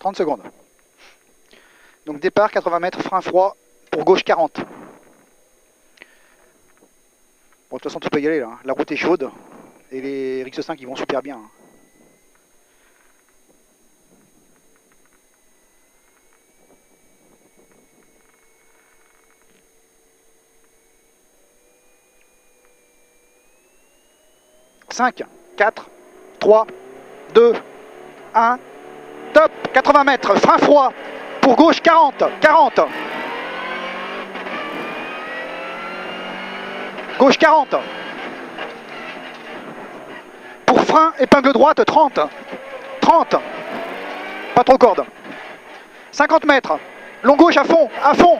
30 secondes. Donc départ 80 mètres, frein froid, pour gauche 40. Bon, de toute façon tu peux y aller là, la route est chaude et les Rix 5 ils vont super bien. 5, 4, 3, 2, 1, top, 80 mètres, frein froid, pour gauche 40, 40. Gauche 40. Pour frein, épingle droite 30, 30. Pas trop corde. 50 mètres, long gauche à fond, à fond.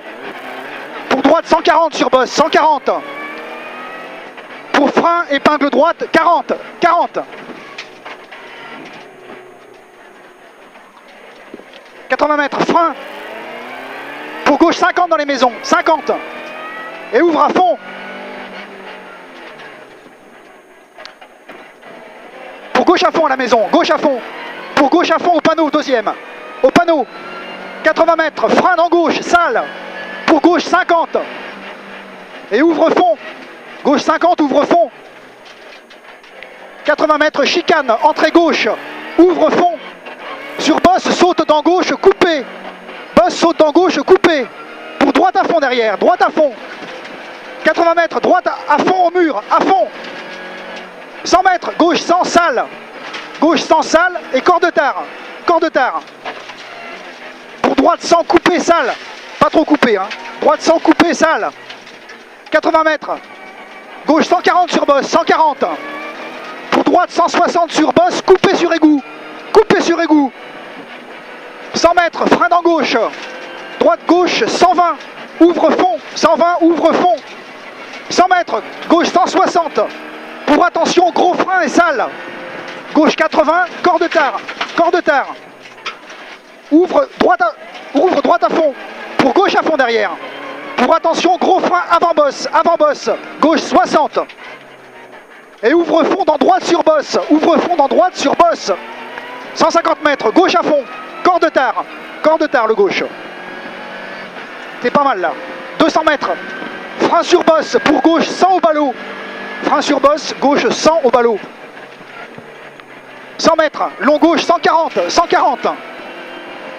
Pour droite 140 sur bosse, 140. Pour frein, épingle droite, 40, 40. 80 mètres, frein. Pour gauche, 50 dans les maisons, 50. Et ouvre à fond. Pour gauche à fond à la maison, gauche à fond. Pour gauche à fond au panneau, deuxième. Au panneau, 80 mètres, frein dans gauche, sale. Pour gauche, 50. Et ouvre fond. Gauche 50, ouvre fond. 80 mètres, chicane, entrée gauche, ouvre fond. Sur bosse, saute dans gauche, coupé. Bosse, saute dans gauche, coupé. Pour droite à fond derrière, droite à fond. 80 mètres, droite à fond au mur, à fond. 100 mètres, gauche sans salle. Gauche sans salle et corps de tard. Corps de tard. Pour droite sans couper, salle. Pas trop coupé, hein. Droite sans couper, salle. 80 mètres. Gauche 140 sur bosse, 140. Pour droite 160 sur bosse, coupé sur égout. Coupé sur égout. 100 mètres, frein dans gauche. Droite gauche 120. Ouvre fond. 120, ouvre fond. 100 mètres, gauche 160. Pour attention, gros frein et sale. Gauche 80, corps de tard. Corps de tard. Ouvre droite à fond. Pour gauche à fond derrière. Pour attention, gros frein avant bosse, gauche 60. Et ouvre fond dans droite sur bosse, ouvre fond dans droite sur bosse. 150 mètres, gauche à fond, corps de tard le gauche. C'est pas mal là. 200 mètres, frein sur bosse, pour gauche 100 au ballot. Frein sur bosse, gauche 100 au ballot. 100 mètres, long gauche 140, 140.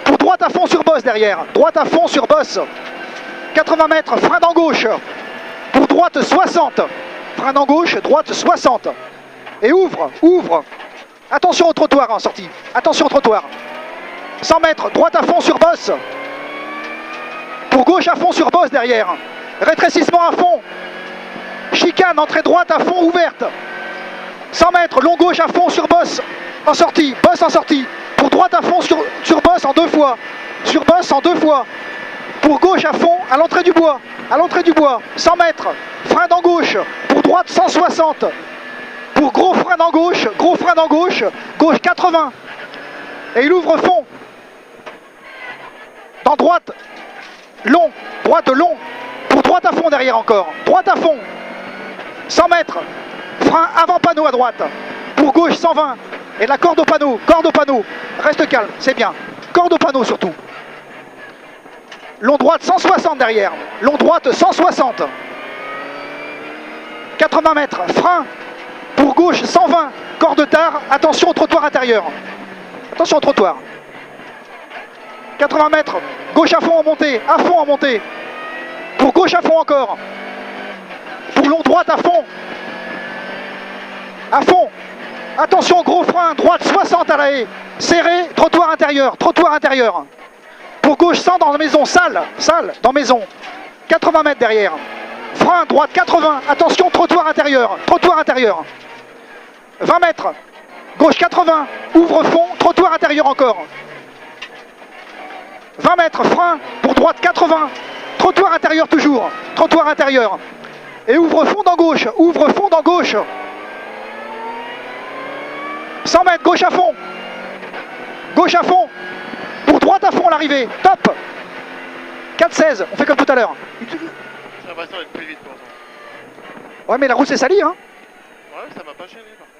Pour droite à fond sur bosse derrière, droite à fond sur bosse. 80 mètres, frein dans gauche. Pour droite 60. Frein dans gauche, droite 60. Et ouvre. Attention au trottoir en sortie. Attention au trottoir. 100 mètres, droite à fond sur bosse. Pour gauche à fond sur bosse derrière. Rétrécissement à fond. Chicane, entrée droite à fond ouverte. 100 mètres, long gauche à fond sur bosse. En sortie, bosse en sortie. Pour droite à fond sur bosse en 2 fois. Sur bosse en 2 fois. Pour gauche à fond, à l'entrée du bois. À l'entrée du bois, 100 mètres. Frein dans gauche. Pour droite 160. Pour gros frein dans gauche. Gauche 80. Et il ouvre fond. Dans droite. Long. Droite long. Pour droite à fond derrière encore. Droite à fond. 100 mètres. Frein avant panneau à droite. Pour gauche 120. Et la corde au panneau. Reste calme, c'est bien. Corde au panneau surtout. Long droite 160 derrière. Long droite 160. 80 mètres. Frein. Pour gauche 120. Corps de tard. Attention au trottoir intérieur. Attention au trottoir. 80 mètres. Gauche à fond en montée. À fond en montée. Pour gauche à fond encore. Pour long droite à fond. À fond. Attention, gros frein. Droite 60 à la haie. Serré. Trottoir intérieur. Pour gauche 100 dans la maison, salle dans maison, 80 mètres derrière. Frein, droite 80, attention, trottoir intérieur. 20 mètres, gauche 80, ouvre fond, trottoir intérieur encore. 20 mètres, frein, pour droite 80, trottoir intérieur toujours, Et ouvre fond dans gauche, 100 mètres, gauche à fond. Pour droite à fond l'arrivée, top. 4-16, on fait comme tout à l'heure. Ça va être plus vite pour ça. Ouais mais la route c'est salie hein. Ouais, ça m'a pas gêné par contre.